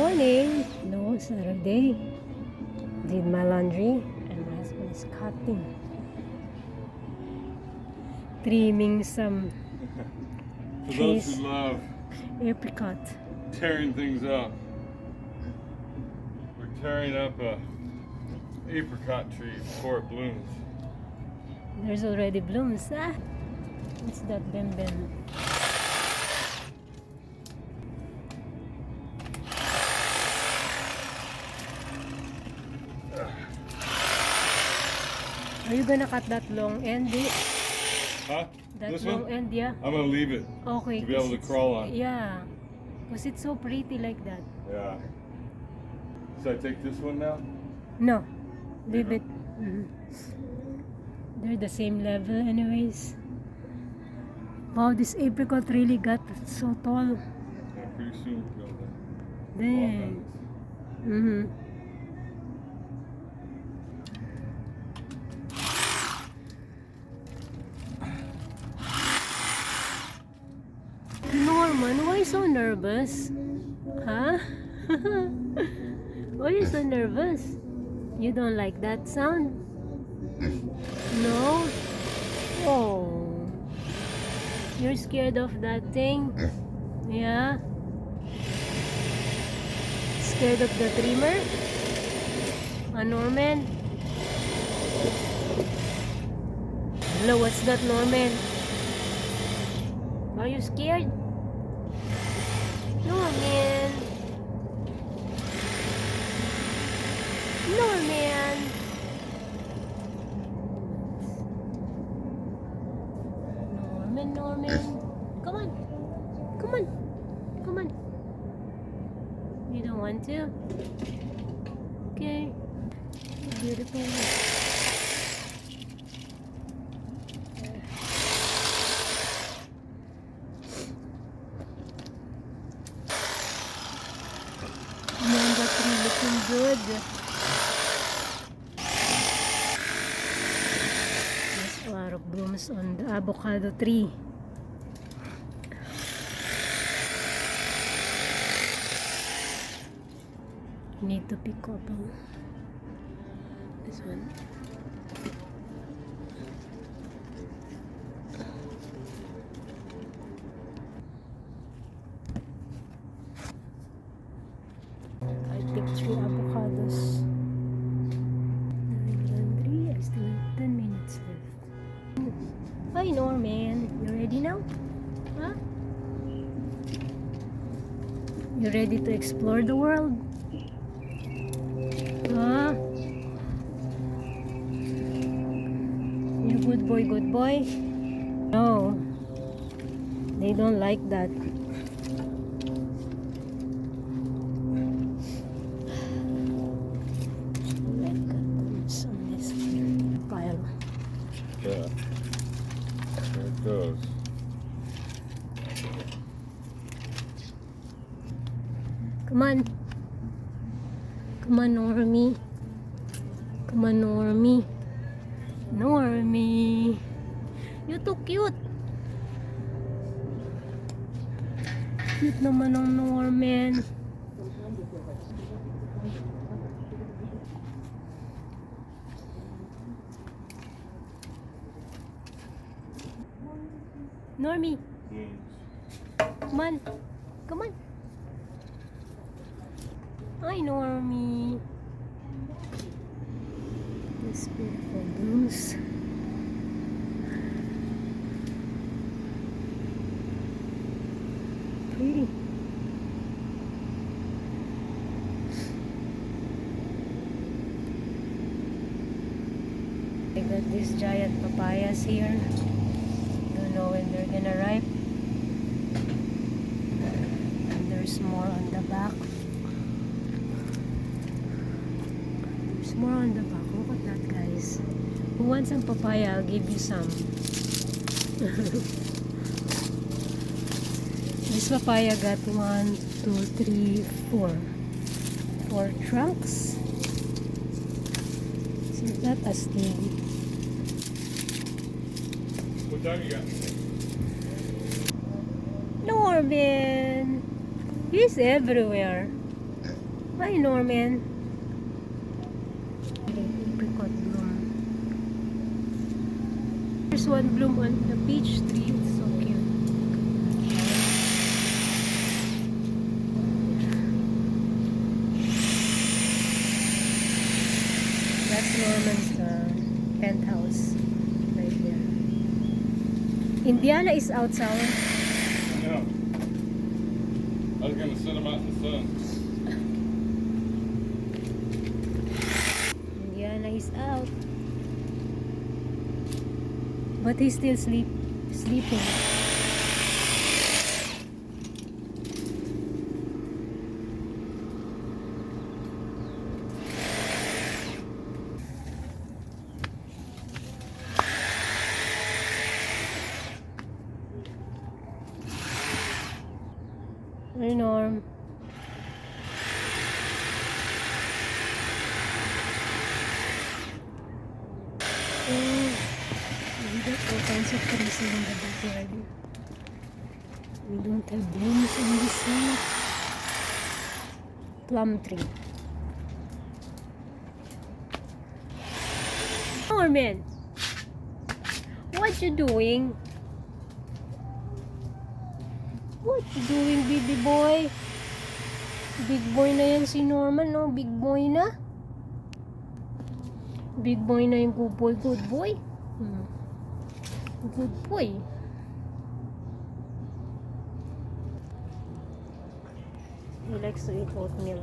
morning. No, Saturday. Did my laundry and my husband is cutting. Trimming some For trees. those who love Apricot. tearing things up, we're tearing up a apricot tree before it blooms. There's already blooms. Ah, what's that bim bim? Are you gonna cut that long end? Huh? That This long one? end, yeah. I'm gonna leave it Okay. to be able to crawl on. Yeah, because it's so pretty like that. Yeah. Should I take this one now? No, leave Leave it. They're the same level, anyways. Wow, this apricot really got so tall. Yeah, pretty soon we'll go Dang. Norman, why so nervous? Huh? Why are you so nervous? You don't like that sound? No? Oh. You're scared of that thing? Yeah? Scared of the trimmer? Norman? Hello, what's that, Norman? Are you scared? Norman! Norman! Norman! Come on! Come on! Come on! You don't want to? Okay. Beautiful. Mango tree looking good. There's a lot of blooms on the avocado tree. Need to pick up this one. I picked 3 avocados. Laundry. I still have 10 minutes left. Hi Norman, you ready now? Huh? You ready to explore the world? Huh? You good boy, good boy? No. They don't like that. Red cuttings on this pile. Yeah. There it goes. Come on. Come on, Normie. Come on, Normie. Normie. You're too cute. Cute naman ang Norman. Normie, come on. Come on. Hi, Normie. This beautiful blooms. Pretty. I got these giant papayas here. Don't know when they're gonna ripe. And there's more on the back. There's more on the back. Look at that, guys. Who wants some papaya? I'll give you some. This papaya got 1, 2, 3, 4. 4 trunks. So that astig. What time you got? Norman! He's everywhere. Hi, Norman. Apricot bloom. There's one bloom on the peach tree. It's so cute. That's Norman's penthouse right there. Indiana is outside. Yeah. I was gonna sit him out in the sun. Indiana is out. But he's still sleeping. Hey, Norm. We got all kinds of trees in the backyard. We don't have blooms in this one. Plum tree. Norman! What you doing? What you doing, baby boy? Big boy na yan si Norman, no? Big boy na. Big boy na yung good boy, good boy. Good boy. He likes to eat oatmeal.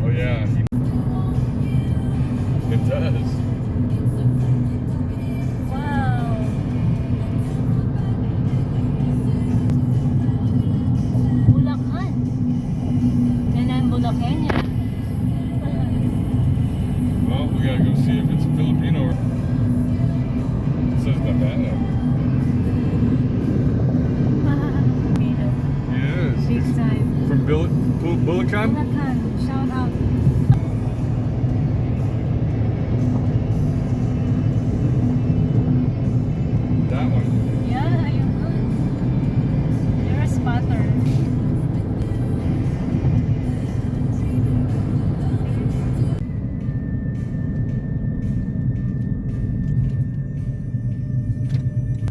Oh yeah. It does. Wow. Bulacan. Yan ang Bulacan niya. Well, we gotta go see if it's Filipino. It says Nevada. It is. Big time. From Bulacan? Bulacan. Shout out. That one. Yeah, you're good. You're a spotter.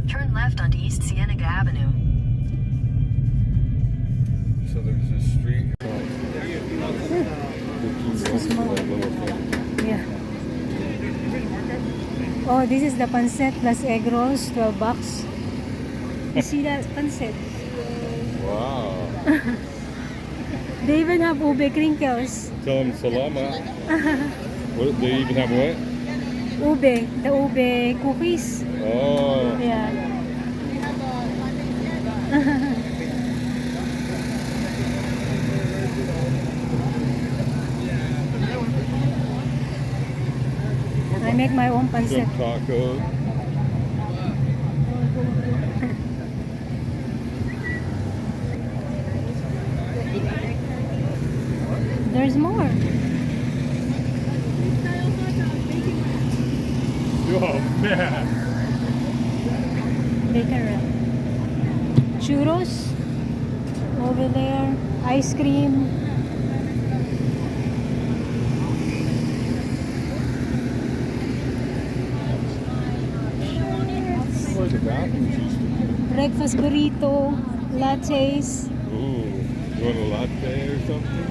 Turn left onto East Cienega Avenue. So there's this street. So small. Yeah. Oh, this is the pancit plus egg rolls, 12 bucks. You see that pancit? Wow. They even have ube crinkles. Tell them salamat. What, they even have what? Ube, the ube cookies. Oh. Yeah. I make my own pancit. Some tacos. There's more. Oh man. Baker. Churros over there. Ice cream. Where the bathrooms used to be. Breakfast burrito. Lattes. Ooh. You want a latte or something?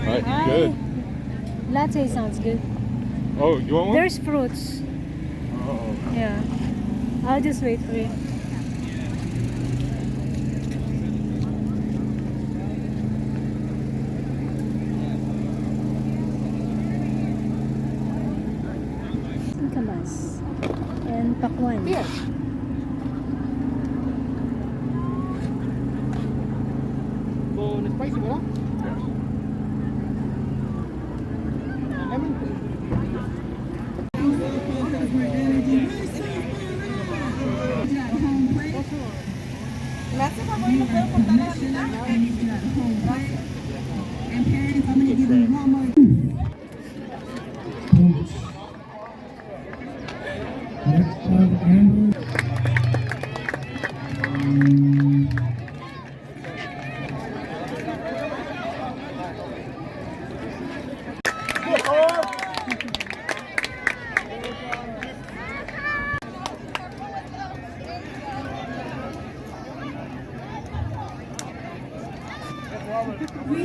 Alright, Hi. good. Latte sounds good. Oh, you want one? There's fruits. Oh. Yeah. I'll just wait for you. Singkamas. And pakwan. Beer. Con spicy, ¿verdad? Lemon. ¿Me hace favor y lo puedo cortar a la mitad? Good We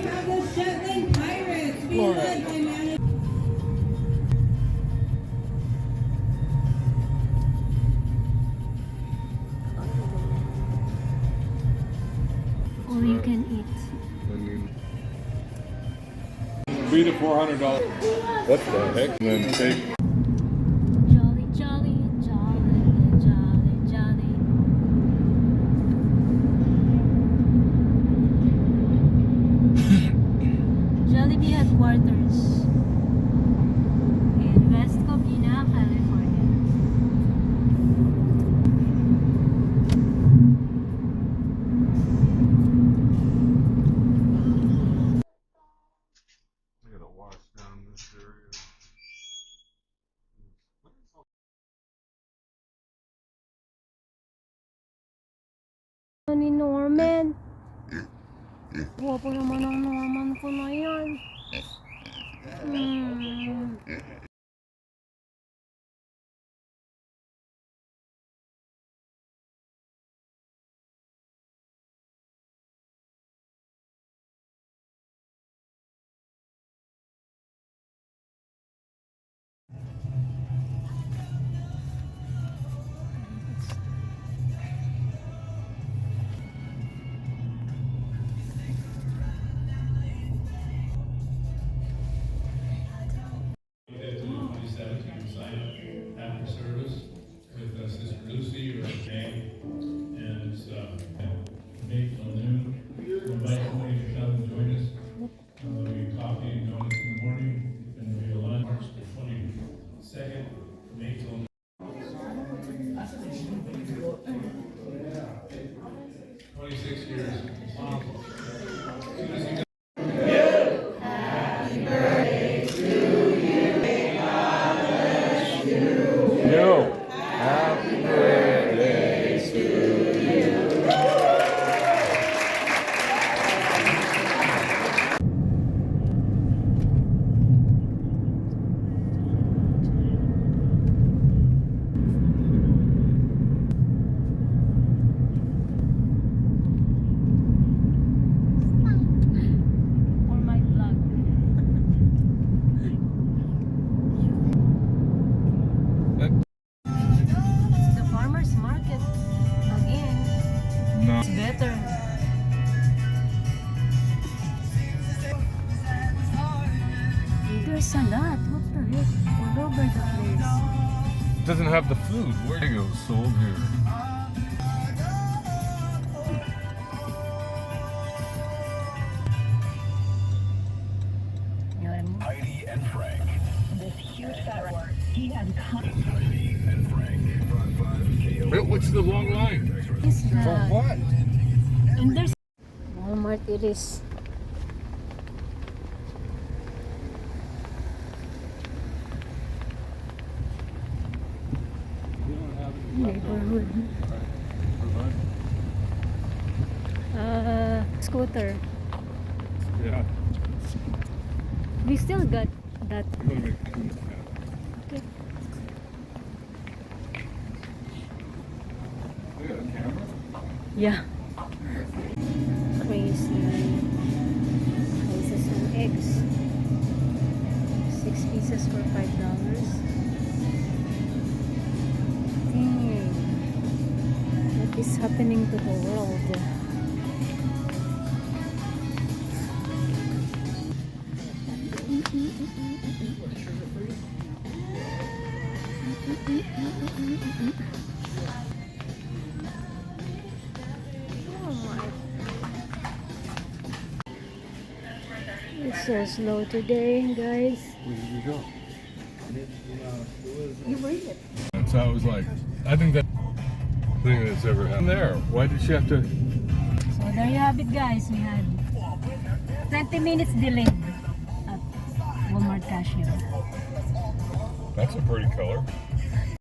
have the Shetland Pirates, being led by manager. All you can eat. Beat it $400. What the heck? And then take. Jolly, jolly, jolly, jolly, jolly. Jollibee headquarters in West Covina, California. I gotta wash down this area. Ni Norman. Guwapo naman ang Norman ko na yan. After service with Sister Lucy or Jane, and it's 8 till noon. We invite somebody to come and join us. There'll be coffee and donuts in the morning, and there'll be a lunch March the 22nd from 8 till noon. 26 years. Yo. Happy birthday to you. For my vlog. It's the farmer's market again. No. It's better. There's a lot. What the heck? All over the place. It doesn't have the food. Where do you go? Sold here. Heidi and Frank. This huge fat report. He had Heidi and Frank. Wait, what's the long line? Is that? what? And there's Walmart. It is. Neighborhood. Scooter. Yeah. We still got that. I'm gonna make Okay. Look at the camera. Yeah. Crazy. Prices on eggs. 6 pieces for $5. Dang. What is happening to the world? Oh my. It's so slow today, guys. Where did we go? You read it. That's how it was like. I think that thing that's ever happened there. Why did she have to? So there you have it, guys. We had 20 minutes delayed at Walmart cashier. That's a pretty color.